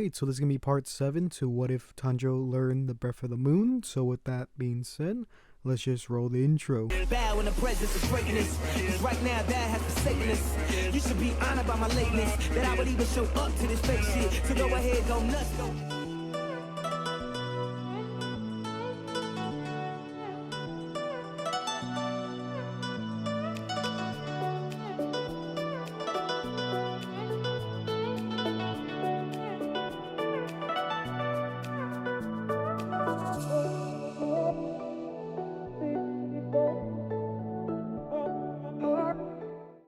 Alright, so this is going to be part 7 to What If Tanjiro Learned the Breath of the Moon. So with that being said, let's just roll the intro. Bow in the presence of greatness. 'Cause right now that has forsaken us. You should be honored by my lateness. That I would even show up to this fake shit. So go ahead, go nuts, go.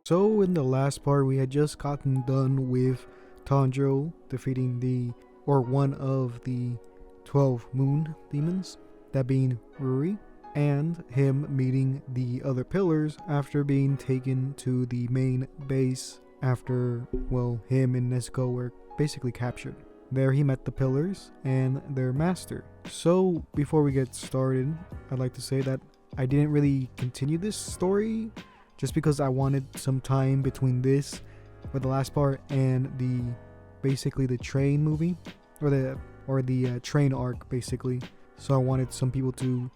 So in the last part, we had just gotten done with Tanjiro defeating one of the 12 moon demons, that being Ruri, and him meeting the other pillars after being taken to the main base after, well, him and Nezuko were basically captured. There he met the pillars and their master. So before we get started, I'd like to say that I didn't really continue this story just because I wanted some time between this, or the last part, and basically the train movie, or the train arc basically. So I wanted some people to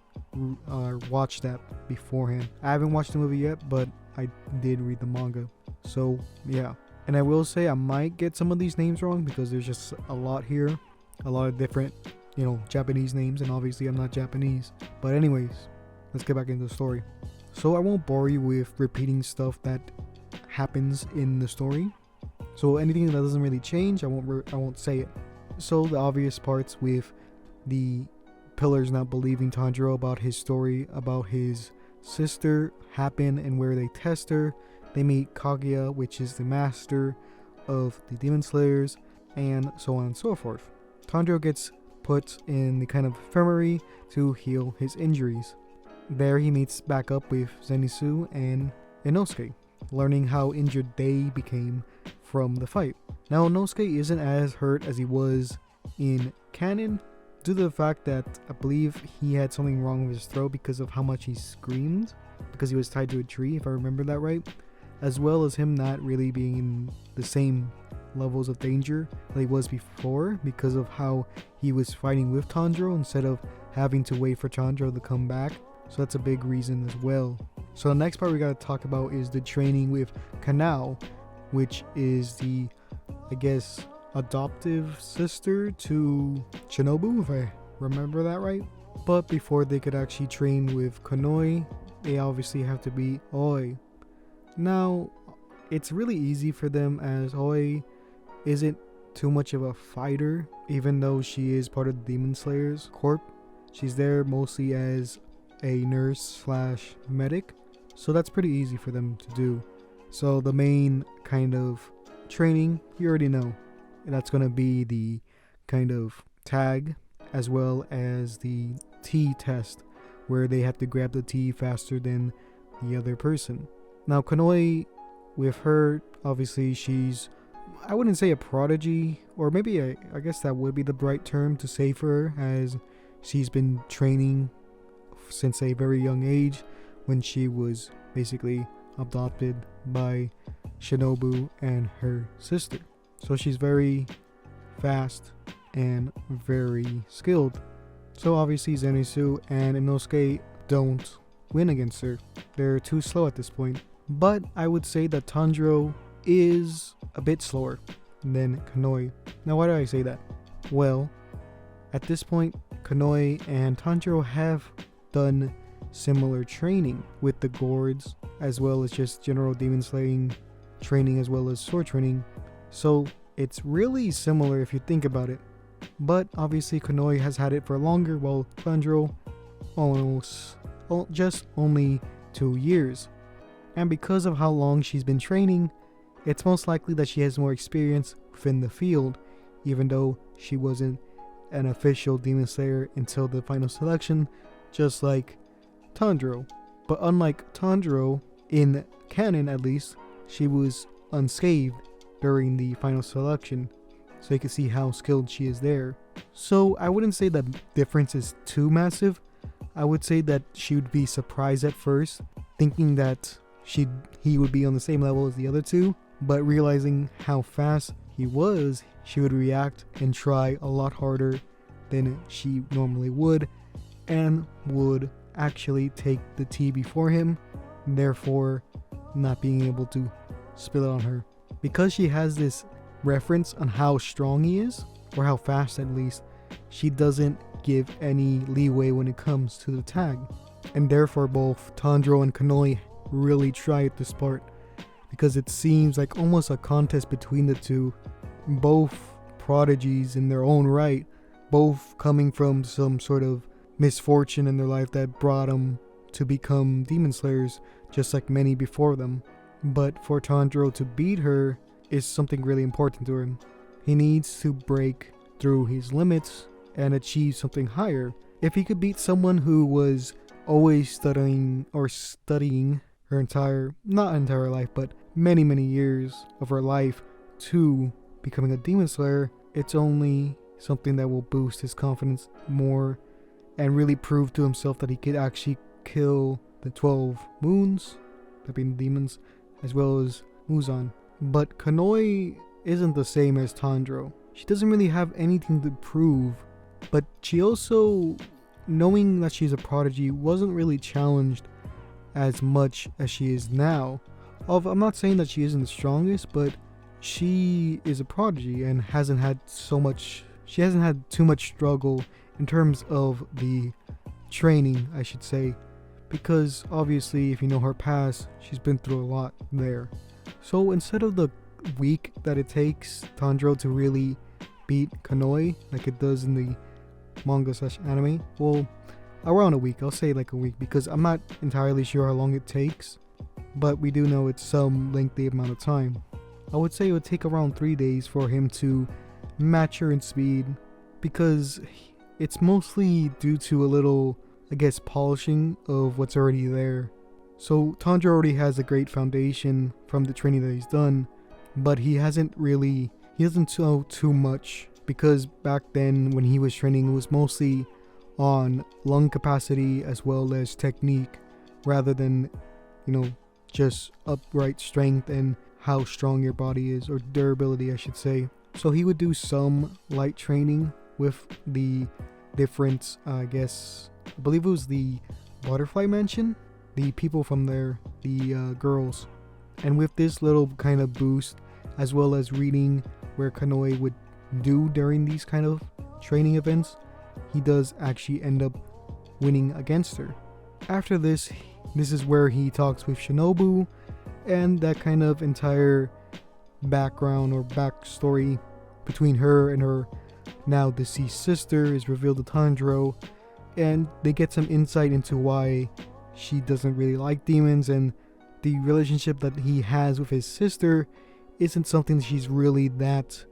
watch that beforehand. I haven't watched the movie yet, but I did read the manga. So yeah, and I will say I might get some of these names wrong because there's just a lot here, a lot of different, Japanese names, and obviously I'm not Japanese. But anyways, let's get back into the story. So I won't bore you with repeating stuff that happens in the story. So anything that doesn't really change, I won't say it. So the obvious parts with the pillars not believing Tanjiro about his story about his sister happen, and where they test her. They meet Kaguya, which is the master of the demon slayers, and so on and so forth. Tanjiro gets put in the kind of infirmary to heal his injuries. There he meets back up with Zenitsu and Inosuke, learning how injured they became from the fight. Now Inosuke isn't as hurt as he was in canon, due to the fact that I believe he had something wrong with his throat because of how much he screamed, because he was tied to a tree, if I remember that right, as well as him not really being in the same levels of danger that he was before because of how he was fighting with Tanjiro instead of having to wait for Tanjiro to come back. So that's a big reason as well. So the next part we gotta talk about is the training with Kanao, which is the, I guess, adoptive sister to Shinobu, if I remember that right. But before they could actually train with Konoe, they obviously have to beat Oi. Now, it's really easy for them as Oi isn't too much of a fighter, even though she is part of the Demon Slayers Corp. She's there mostly as a nurse / medic, so that's pretty easy for them to do. So the main kind of training, you already know, and that's going to be the kind of tag as well as the T test, where they have to grab the T faster than the other person. Now Konoe, with her, obviously she's, I wouldn't say a prodigy, or maybe I guess that would be the right term to say for her, as she's been training since a very young age when she was basically adopted by Shinobu and her sister. So she's very fast and very skilled. So obviously Zenitsu and Inosuke don't win against her. They're too slow at this point. But I would say that Tanjiro is a bit slower than Konoe. Now why do I say that? Well, at this point Konoe and Tanjiro have done similar training with the gourds, as well as just general demon slaying training, as well as sword training. So it's really similar if you think about it. But obviously Konoe has had it for longer, while Tanjiro just only 2 years. And because of how long she's been training, it's most likely that she has more experience within the field, even though she wasn't an official demon slayer until the final selection, just like Tanjiro. But unlike Tanjiro, in canon at least, she was unscathed during the final selection, so you can see how skilled she is there. So I wouldn't say the difference is too massive. I would say that she would be surprised at first, thinking that he would be on the same level as the other two, but realizing how fast he was, she would react and try a lot harder than she normally would, and would actually take the tea before him, therefore not being able to spill it on her. Because she has this reference on how strong he is, or how fast at least, she doesn't give any leeway when it comes to the tag. And therefore both Tanjiro and Konoe really try at this part, because it seems like almost a contest between the two, both prodigies in their own right, both coming from some sort of misfortune in their life that brought them to become demon slayers, just like many before them. But for Tanjiro to beat her is something really important to him. He needs to break through his limits and achieve something higher. If he could beat someone who was always studying her not entire life, but many years of her life to becoming a demon slayer, it's only something that will boost his confidence more and really prove to himself that he could actually kill the 12 moons, that being the demons, as well as Muzan. But Konoe isn't the same as Tanjiro. She doesn't really have anything to prove, but she also, knowing that she's a prodigy, wasn't really challenged as much as she is now. I'm not saying that she isn't the strongest, but she is a prodigy and hasn't had too much struggle in terms of the training, I should say, because obviously if you know her past, she's been through a lot there. So instead of the week that it takes Tanjiro to really beat Konoe like it does in the manga/anime, well, around a week, I'll say like a week, because I'm not entirely sure how long it takes, but we do know it's some lengthy amount of time. I would say it would take around 3 days for him to match her in speed, because it's mostly due to a little, I guess, polishing of what's already there. So Tanjiro already has a great foundation from the training that he's done, but he doesn't know too much, because back then when he was training, it was mostly on lung capacity as well as technique, rather than, just upright strength and how strong your body is, or durability I should say. So he would do some light training with the different, I believe it was the Butterfly Mansion, the people from there, the girls. And with this little kind of boost, as well as reading where Konoe would do during these kind of training events, he does actually end up winning against her. After this is where he talks with Shinobu, and that kind of entire background or backstory between her and her now deceased sister is revealed to Tanjiro, and they get some insight into why she doesn't really like demons, and the relationship that he has with his sister isn't something she's really that,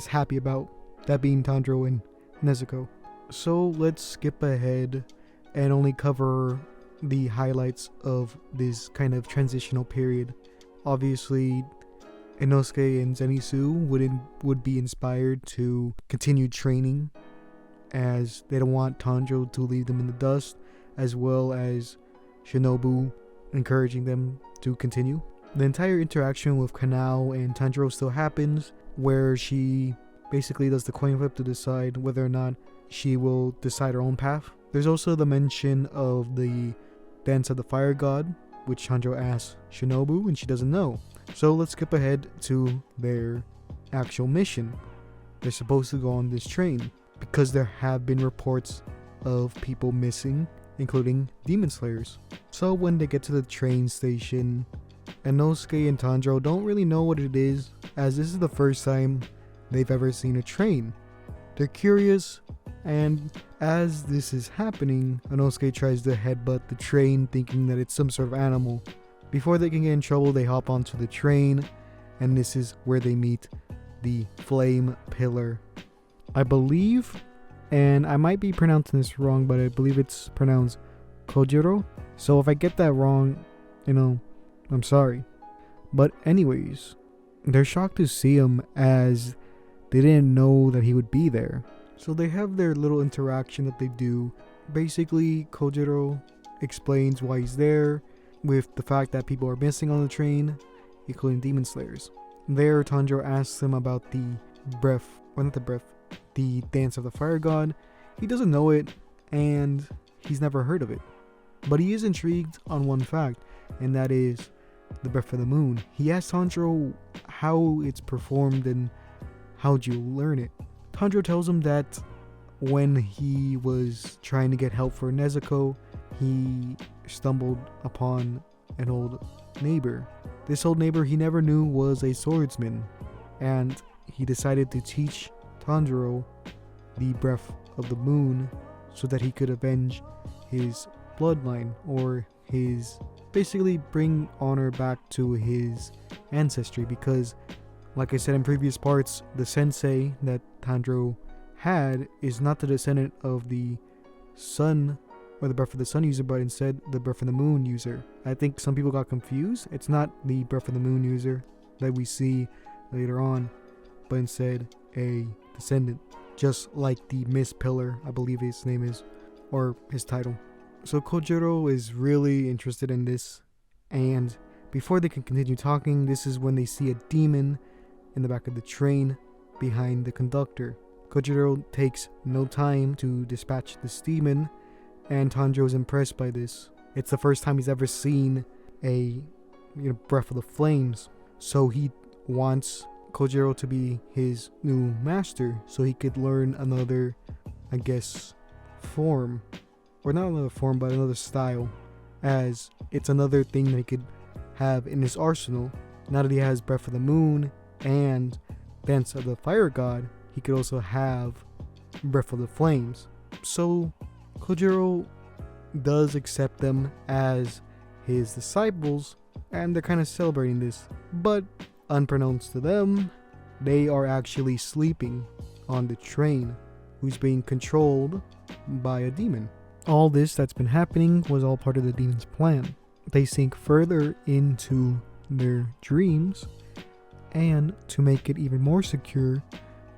happy about, that being Tanjiro and Nezuko. So let's skip ahead and only cover the highlights of this kind of transitional period. Obviously, Inosuke and Zenitsu would be inspired to continue training, as they don't want Tanjiro to leave them in the dust, as well as Shinobu encouraging them to continue. The entire interaction with Kanao and Tanjiro still happens, where she basically does the coin flip to decide whether or not she will decide her own path. There's also the mention of the Dance of the Fire God, which Tanjiro asks Shinobu and she doesn't know. So let's skip ahead to their actual mission. They're supposed to go on this train, because there have been reports of people missing, including demon slayers. So when they get to the train station, Inosuke and Tanjiro don't really know what it is, as this is the first time they've ever seen a train. They're curious, and as this is happening, Inosuke tries to headbutt the train, thinking that it's some sort of animal. Before they can get in trouble, they hop onto the train, and this is where they meet the Flame Pillar. I believe, and I might be pronouncing this wrong, but I believe it's pronounced Kojiro. So if I get that wrong, I'm sorry. But anyways, they're shocked to see him, as they didn't know that he would be there. So they have their little interaction that they do. Basically, Kojiro explains why he's there, with the fact that people are missing on the train, including demon slayers. There, Tanjiro asks him about the the dance of the fire god. He doesn't know it, and he's never heard of it. But he is intrigued on one fact, and that is the breath of the moon. He asks Tanjiro how it's performed and how'd you learn it. Tanjiro tells him that when he was trying to get help for Nezuko, he stumbled upon an old neighbor. This old neighbor he never knew was a swordsman, and he decided to teach Tanjiro the breath of the moon so that he could avenge his bloodline, or his basically bring honor back to his ancestry, because like I said in previous parts, the sensei that Tanjiro had is not the descendant of the sun or the breath of the sun user, but instead the breath of the moon user. I think some people got confused. It's not the breath of the moon user that we see later on, but instead a descendant, just like the Mist Pillar, I believe his name is, or his title. So Kojiro is really interested in this, and before they can continue talking, this is when they see a demon in the back of the train behind the conductor. Kojiro takes no time to dispatch this demon, and Tanjiro is impressed by this. It's the first time he's ever seen a breath of the flames, so he wants Kojiro to be his new master so he could learn another, I guess, form, or not another form but another style, as it's another thing that he could have in his arsenal. Now that he has breath of the moon and dance of the fire god, he could also have breath of the flames. So Kojiro does accept them as his disciples, and they're kind of celebrating this, but unbeknownst to them, they are actually sleeping on the train, who's being controlled by a demon. All this that's been happening was all part of the demon's plan. They sink further into their dreams, and to make it even more secure,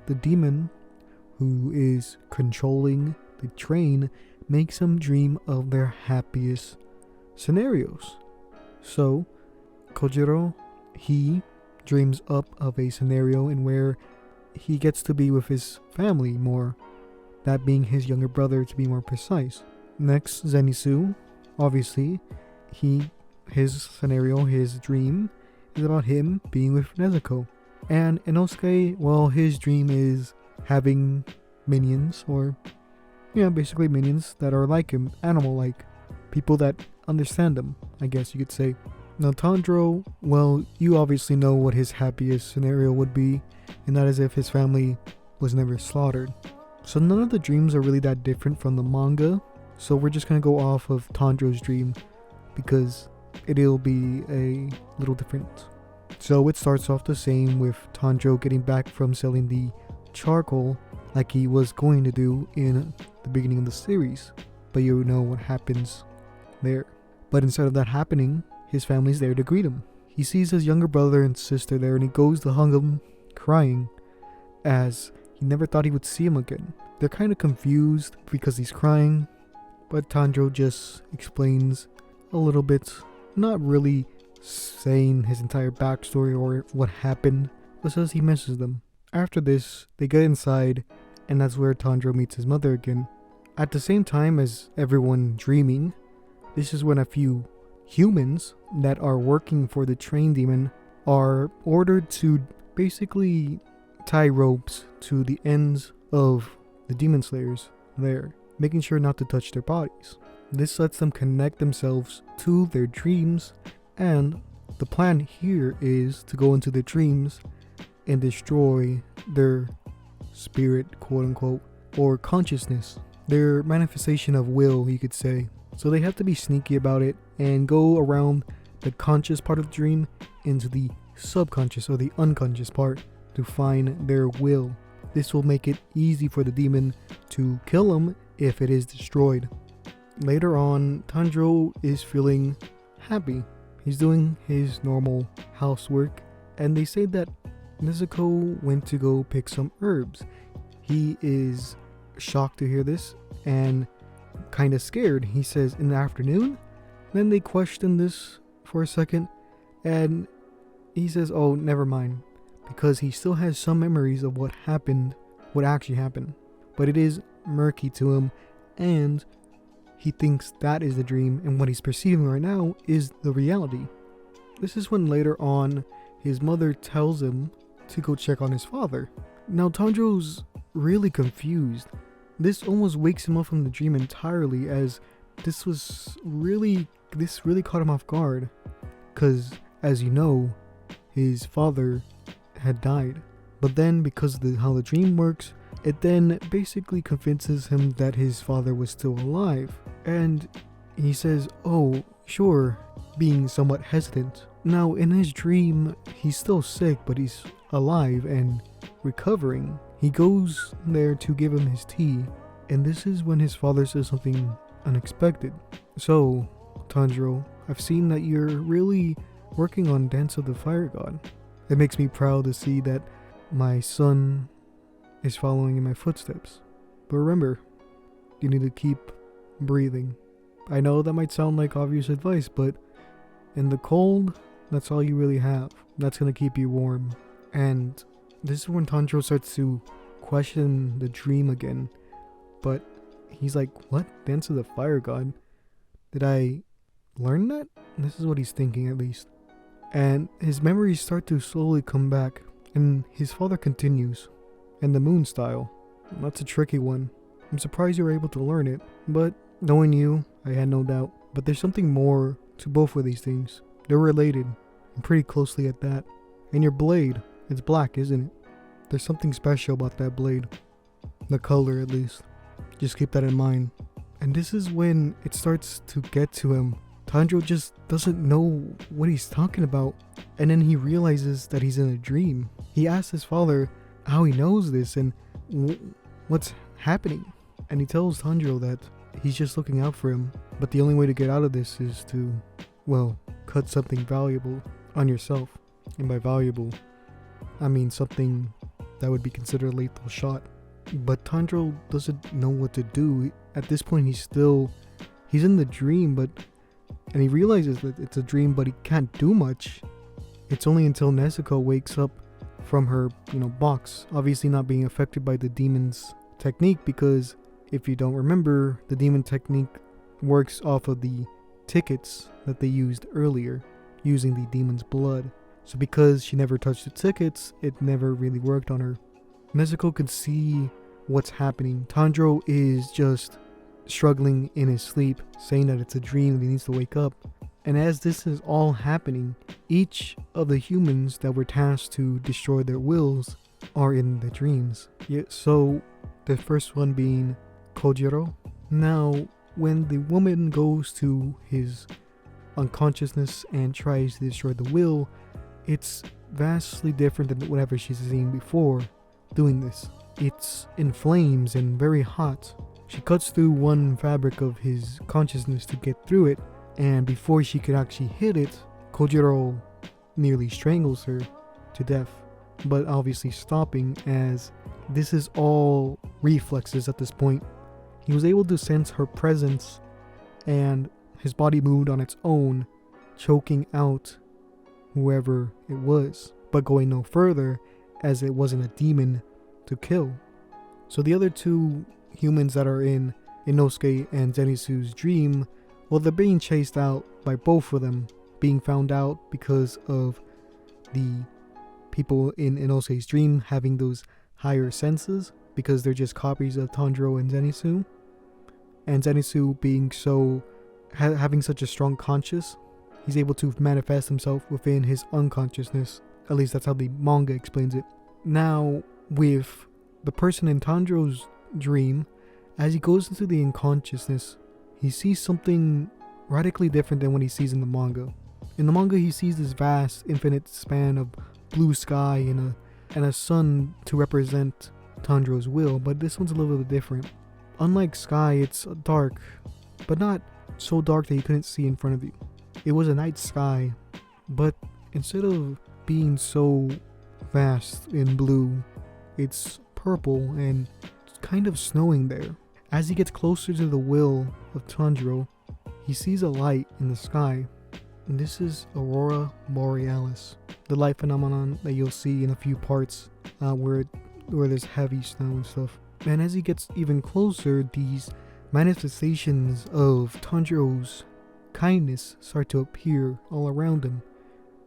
the demon who is controlling the train makes them dream of their happiest scenarios. So Kojiro, he dreams up of a scenario in where he gets to be with his family more, that being his younger brother to be more precise. Next, Zenitsu, obviously, his scenario, his dream, is about him being with Nezuko. And Inosuke, well, his dream is having minions, or basically minions that are like him, animal-like, people that understand him, I guess you could say. Now Tanjiro, well, you obviously know what his happiest scenario would be, and that is if his family was never slaughtered. So none of the dreams are really that different from the manga, so we're just gonna go off of Tanjiro's dream because it'll be a little different. So it starts off the same with Tanjiro getting back from selling the charcoal like he was going to do in the beginning of the series, but you know what happens there. But instead of that happening, his family's there to greet him. He sees his younger brother and sister there, and he goes to hug him, crying, as he never thought he would see him again. They're kind of confused because he's crying, but Tanjiro just explains a little bit, not really saying his entire backstory or what happened, but says he misses them. After this, they get inside, and that's where Tanjiro meets his mother again. At the same time as everyone dreaming, this is when a few humans that are working for the train demon are ordered to basically tie ropes to the ends of the demon slayers there, making sure not to touch their bodies. This lets them connect themselves to their dreams, and the plan here is to go into their dreams and destroy their spirit, quote unquote, or consciousness, their manifestation of will, you could say. So they have to be sneaky about it and go around the conscious part of the dream into the subconscious or the unconscious part to find their will. This will make it easy for the demon to kill them if it is destroyed. Later on, Tanjiro is feeling happy. He's doing his normal housework, and they say that Nezuko went to go pick some herbs. He is shocked to hear this and kind of scared. He says, in the afternoon? Then they question this for a second, and he says, oh, never mind. because he still has some memories of what actually happened. But it is murky to him, and he thinks that is the dream, and what he's perceiving right now is the reality. This is when later on, his mother tells him to go check on his father. Now Tanjiro's really confused. This almost wakes him up from the dream entirely, as this really caught him off guard. Because, as you know, his father had died. But then, because of how the dream works, it then basically convinces him that his father was still alive. And he says, oh, sure, being somewhat hesitant. Now, in his dream, he's still sick, but he's alive and recovering. He goes there to give him his tea, and this is when his father says something unexpected. So, Tanjiro, I've seen that you're really working on Dance of the Fire God. It makes me proud to see that my son is following in my footsteps. But remember, you need to keep breathing. I know that might sound like obvious advice, but in the cold, that's all you really have. That's gonna keep you warm. And this is when Tanjiro starts to question the dream again. But he's like, what? Dance of the Fire God? Did I learn that? This is what he's thinking, at least. And his memories start to slowly come back. And his father continues. And the moon style. That's a tricky one. I'm surprised you were able to learn it. But knowing you, I had no doubt. But there's something more to both of these things. They're related. And pretty closely at that. And your blade, it's black, isn't it? There's something special about that blade. The color, at least. Just keep that in mind. And this is when it starts to get to him. Tanjiro just doesn't know what he's talking about. And then he realizes that he's in a dream. He asks his father how he knows this and what's happening. And he tells Tanjiro that he's just looking out for him. But the only way to get out of this is to, well, cut something valuable on yourself. And by valuable, I mean something that would be considered a lethal shot. But Tanjiro doesn't know what to do. At this point, he's in the dream, and he realizes that it's a dream, but he can't do much. It's only until Nezuko wakes up from her, box, obviously not being affected by the demon's technique, because if you don't remember, the demon technique works off of the tickets that they used earlier, using the demon's blood. So because she never touched the tickets, it never really worked on her. Nezuko can see what's happening. Tanjiro is just struggling in his sleep, saying that it's a dream and he needs to wake up. And as this is all happening, each of the humans that were tasked to destroy their wills are in the dreams. So the first one being Kojiro. Now, when the woman goes to his unconsciousness and tries to destroy the will, it's vastly different than whatever she's seen before doing this. It's in flames and very hot. She cuts through one fabric of his consciousness to get through it, and before she could actually hit it, Kojiro nearly strangles her to death, but obviously stopping, as this is all reflexes at this point. He was able to sense her presence, and his body moved on its own, choking out whoever it was, but going no further, as it wasn't a demon to kill. So the other two humans that are in Inosuke and Zenitsu's dream, well, they're being chased out by both of them, being found out because of the people in Inosuke's dream having those higher senses, because they're just copies of Tanjiro and Zenitsu. And Zenitsu being having such a strong conscious, he's able to manifest himself within his unconsciousness. At least that's how the manga explains it. Now, with the person in Tanjiro's dream, as he goes into the unconsciousness, he sees something radically different than what he sees in the manga. In the manga, he sees this vast, infinite span of blue sky and a sun to represent Tanjiro's will, but this one's a little bit different. Unlike sky, it's dark, but not so dark that you couldn't see in front of you. It was a night sky, but instead of being so vast in blue, it's purple and it's kind of snowing there. As he gets closer to the will of Tanjiro, he sees a light in the sky, and this is Aurora Borealis, the light phenomenon that you'll see in a few parts where there's heavy snow and stuff. And as he gets even closer, these manifestations of Tanjiro's kindness start to appear all around him,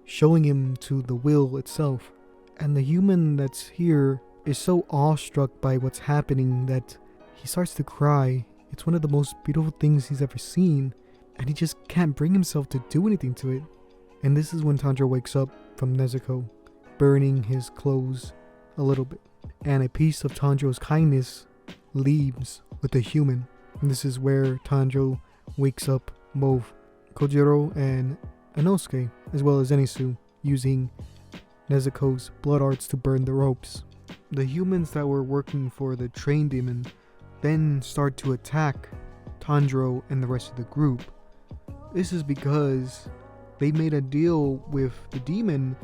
showing him to the will itself. And the human that's here is so awestruck by what's happening that he starts to cry. It's one of the most beautiful things he's ever seen, and he just can't bring himself to do anything to it. And this is when Tanjiro wakes up from Nezuko, burning his clothes a little bit. And a piece of Tanjiro's kindness leaves with the human. And this is where Tanjiro wakes up both Kojiro and Inosuke, as well as Zenitsu, using Nezuko's blood arts to burn the ropes. The humans that were working for the train demon then start to attack Tanjiro and the rest of the group. This is because they made a deal with the demon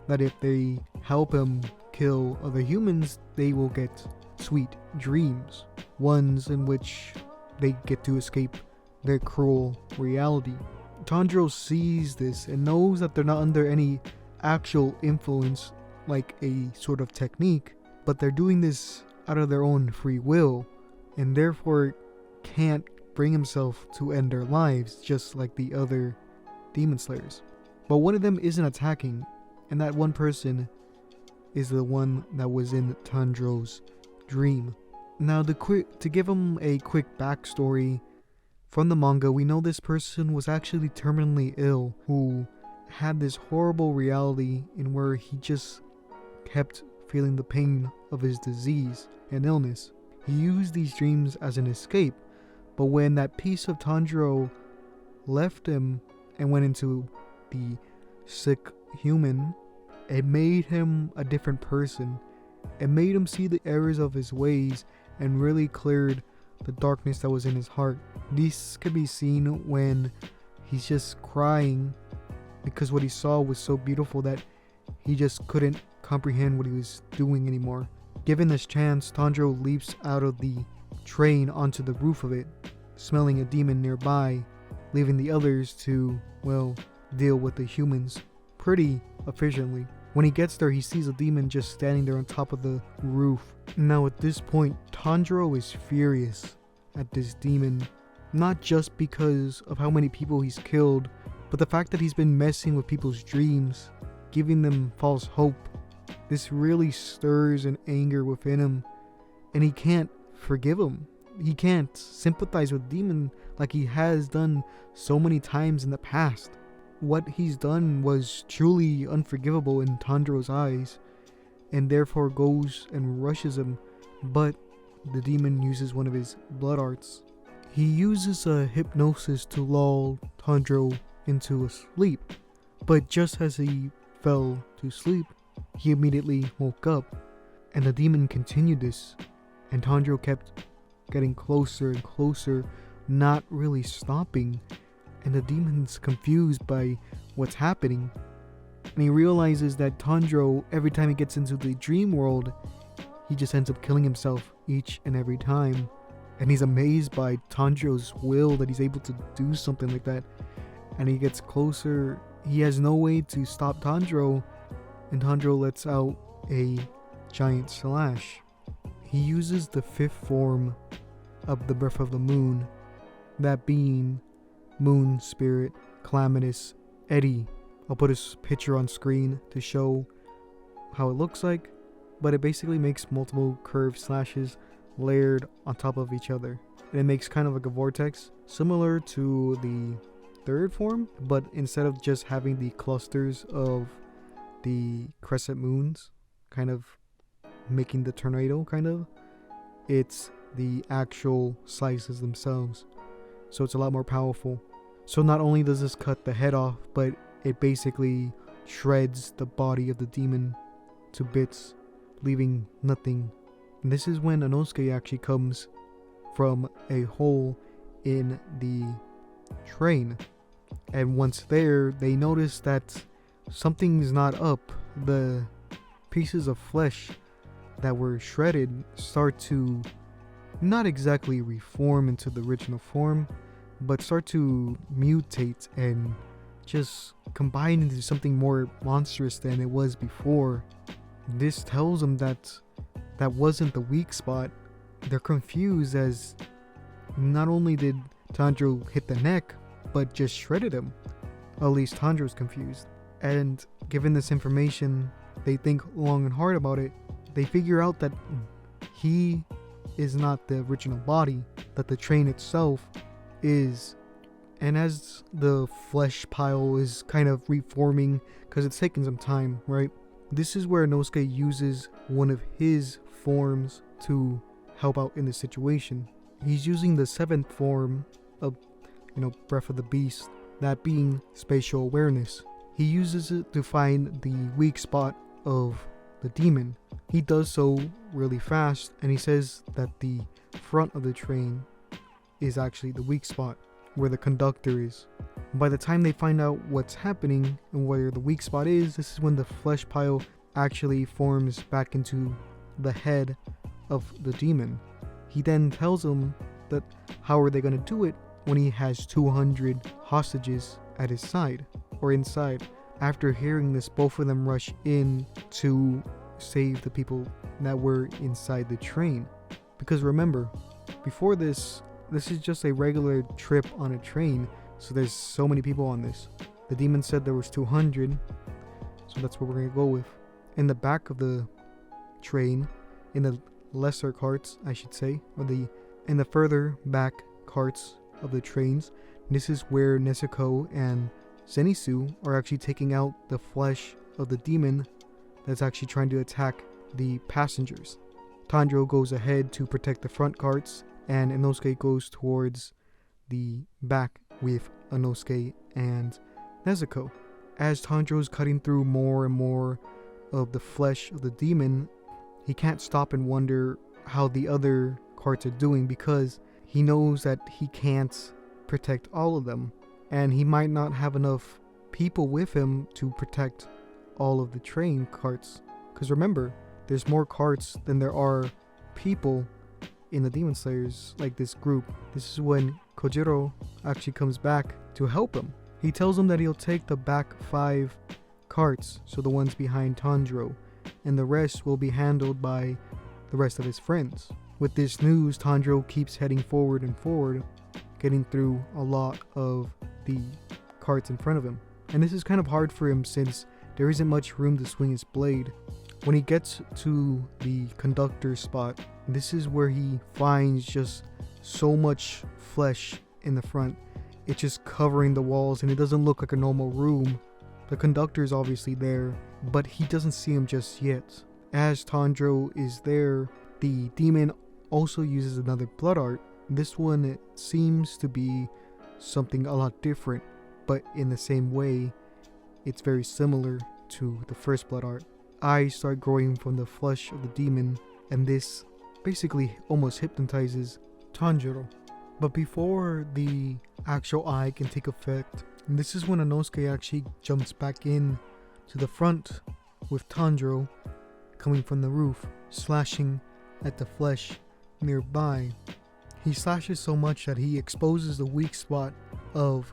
that if they help him kill other humans, they will get sweet dreams, ones in which they get to escape their cruel reality. Tanjiro sees this and knows that they're not under any actual influence like a sort of technique, but they're doing this out of their own free will, and therefore can't bring himself to end their lives just like the other demon slayers. But one of them isn't attacking, and that one person is the one that was in Tanjiro's dream. Now to give him a quick backstory from the manga, we know this person was actually terminally ill, who had this horrible reality in where he just kept feeling the pain of his disease and illness. He used these dreams as an escape, but when that piece of Tanjiro left him and went into the sick human, it made him a different person. It made him see the errors of his ways and really cleared the darkness that was in his heart. This can be seen when he's just crying because what he saw was so beautiful that he just couldn't comprehend what he was doing anymore. Given this chance, Tanjiro leaps out of the train onto the roof of it, smelling a demon nearby, leaving the others to, well, deal with the humans pretty efficiently. When he gets there, he sees a demon just standing there on top of the roof. Now at this point, Tanjiro is furious at this demon, not just because of how many people he's killed, but the fact that he's been messing with people's dreams, giving them false hope. This really stirs an anger within him, and he can't forgive him. He can't sympathize with the demon like he has done so many times in the past. What he's done was truly unforgivable in Tanjiro's eyes, and therefore goes and rushes him, but the demon uses one of his blood arts. He uses a hypnosis to lull Tanjiro into a sleep, but just as he fell to sleep, he immediately woke up, and the demon continued this, and Tanjiro kept getting closer and closer, not really stopping, and the demon's confused by what's happening, and he realizes that Tanjiro, every time he gets into the dream world, he just ends up killing himself each and every time, and he's amazed by Tanjiro's will that he's able to do something like that. And he gets closer, he has no way to stop Tanjiro, and Tanjiro lets out a giant slash. He uses the fifth form of the breath of the moon, that being Moon Spirit Calamitous Eddy. I'll put his picture on screen to show how it looks like, but it basically makes multiple curved slashes layered on top of each other, and it makes kind of like a vortex similar to the third form, but instead of just having the clusters of the crescent moons kind of making the tornado, it's the actual slices themselves, so it's a lot more powerful. So not only does this cut the head off, but it basically shreds the body of the demon to bits, leaving nothing. And this is when Inosuke actually comes from a hole in the train, and once there, they notice that something's not up. The pieces of flesh that were shredded start to not exactly reform into the original form, but start to mutate and just combined into something more monstrous than it was before. This tells them that that wasn't the weak spot. They're confused as not only did Tanjiro hit the neck, but just shredded him. At least Tanjiro's confused. And given this information, they think long and hard about it. They figure out that he is not the original body, that the train itself is. And as the flesh pile is kind of reforming, because it's taking some time, right? This is where Inosuke uses one of his forms to help out in this situation. He's using the 7th form of, Breath of the Beast, that being spatial awareness. He uses it to find the weak spot of the demon. He does so really fast, and he says that the front of the train is actually the weak spot, where the conductor is. By the time they find out what's happening and where the weak spot is, this is when the flesh pile actually forms back into the head of the demon. He then tells them that how are they going to do it when he has 200 hostages at his side, or inside. After hearing this, both of them rush in to save the people that were inside the train. Because remember, before this is just a regular trip on a train, so there's so many people on this. The demon said there was 200, so that's what we're going to go with. In the back of the train, in the lesser carts, I should say, or in the further back carts of the trains, this is where Nezuko and Zenitsu are actually taking out the flesh of the demon that's actually trying to attack the passengers. Tanjiro goes ahead to protect the front carts, and Inosuke goes towards the back with Inosuke and Nezuko. As Tanjiro's cutting through more and more of the flesh of the demon, he can't stop and wonder how the other carts are doing, because he knows that he can't protect all of them, and he might not have enough people with him to protect all of the train carts. Because remember, there's more carts than there are people in the Demon Slayers, like this group. This is when Kojiro actually comes back to help him. He tells him that he'll take the back 5 carts, so the ones behind Tanjiro, and the rest will be handled by the rest of his friends. With this news, Tanjiro keeps heading forward and forward, getting through a lot of the carts in front of him. And this is kind of hard for him since there isn't much room to swing his blade. When he gets to the conductor spot, this is where he finds just so much flesh in the front. It's just covering the walls, and it doesn't look like a normal room. The conductor is obviously there, but he doesn't see him just yet. As Tanjiro is there, the demon also uses another blood art. This one, it seems to be something a lot different, but in the same way, it's very similar to the first blood art. Eyes start growing from the flesh of the demon, and this basically almost hypnotizes Tanjiro. But before the actual eye can take effect, this is when Inosuke actually jumps back in to the front with Tanjiro coming from the roof, slashing at the flesh nearby. He slashes so much that he exposes the weak spot of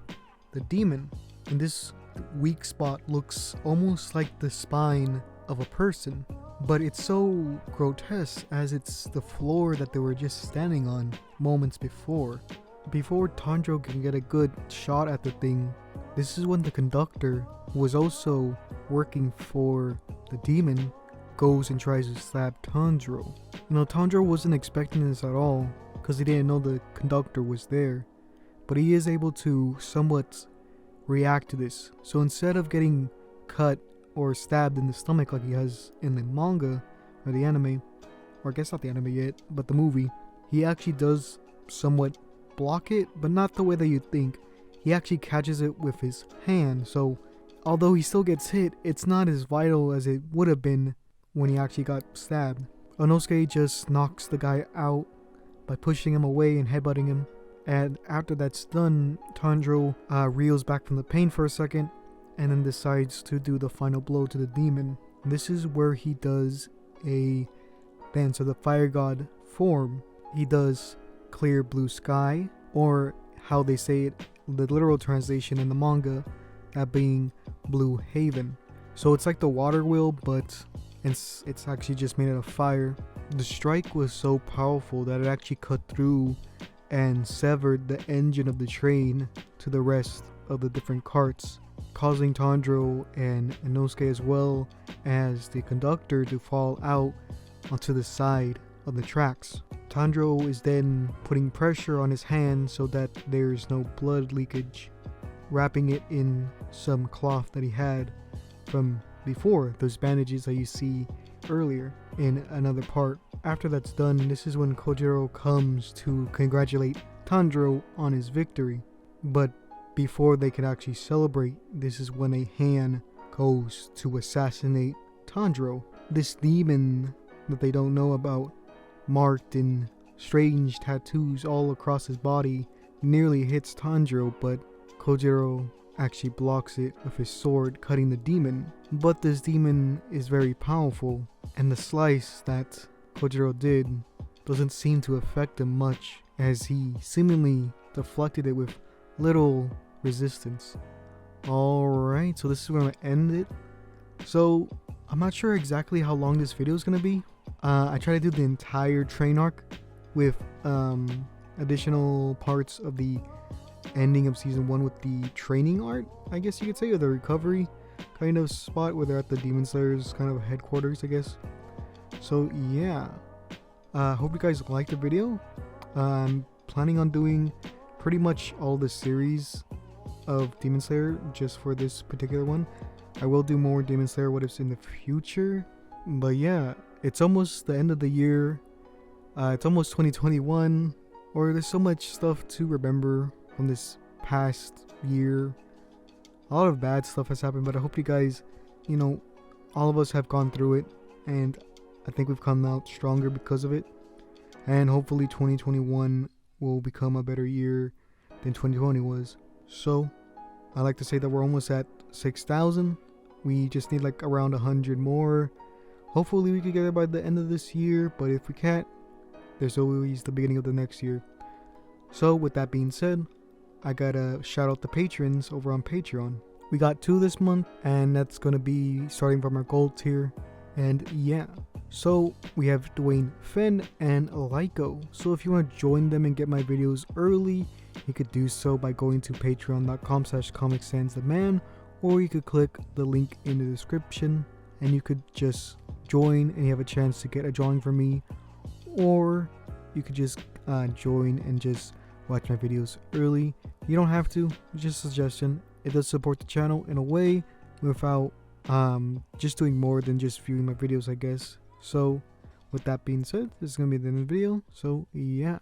the demon, and this weak spot looks almost like the spine of a person, but it's so grotesque as it's the floor that they were just standing on moments before. Before Tanjiro can get a good shot at the thing, this is when the conductor, who was also working for the demon, goes and tries to stab Tanjiro. Tanjiro wasn't expecting this at all, because he didn't know the conductor was there, but he is able to somewhat react to this. So instead of getting cut or stabbed in the stomach like he has in the manga or the anime, or I guess not the anime yet, but the movie, he actually does somewhat block it, but not the way that you'd think. He actually catches it with his hand, so although he still gets hit, it's not as vital as it would have been when he actually got stabbed. Inosuke just knocks the guy out by pushing him away and headbutting him, and after that's done, Tanjiro reels back from the pain for a second, and then decides to do the final blow to the demon. This is where he does a Dance of the Fire God form. He does Clear Blue Sky, or how they say it, the literal translation in the manga, that being Blue Haven. So it's like the water wheel, but it's actually just made out of fire. The strike was so powerful that it actually cut through and severed the engine of the train to the rest of the different carts, causing Tanjiro and Inosuke as well as the conductor to fall out onto the side of the tracks. Tanjiro is then putting pressure on his hand so that there's no blood leakage, wrapping it in some cloth that he had from before, those bandages that you see earlier in another part. After that's done, this is when Kojiro comes to congratulate Tanjiro on his victory. But before they can actually celebrate, this is when a hand goes to assassinate Tanjiro. This demon that they don't know about, marked in strange tattoos all across his body, nearly hits Tanjiro, but Kojiro actually blocks it with his sword, cutting the demon. But this demon is very powerful, and the slice that Kojiro did doesn't seem to affect him much, as he seemingly deflected it with little resistance. Alright, so this is where I'm gonna end it. So I'm not sure exactly how long this video is gonna be. I try to do the entire train arc with additional parts of the ending of season 1 with the training art, I guess you could say, or the recovery kind of spot where they're at the Demon Slayer's kind of headquarters, I guess. So yeah, hope you guys liked the video. I'm planning on doing pretty much all the series of Demon Slayer just for this particular one. I will do more Demon Slayer what ifs in the future, but yeah, it's almost the end of the year. It's almost 2021, or there's so much stuff to remember from this past year. A lot of bad stuff has happened, but I hope you guys, all of us have gone through it, and I think we've come out stronger because of it. And hopefully 2021 will become a better year than 2020 was. So I like to say that we're almost at 6,000. We just need like around 100 more. Hopefully we can get there by the end of this year, but if we can't, there's always the beginning of the next year. So with that being said, I gotta shout out the patrons over on Patreon. We got 2 this month, and that's gonna be starting from our gold tier. And yeah, so we have Dwayne Fenn and Lyco. So if you want to join them and get my videos early, you could do so by going to patreon.com/ComicSansTheMan, or you could click the link in the description and you could just join and you have a chance to get a drawing from me, or you could just join and just watch my videos early. You don't have to, it's just a suggestion. It does support the channel in a way without just doing more than just viewing my videos, I guess. So with that being said, this is gonna be the end of the video. So yeah.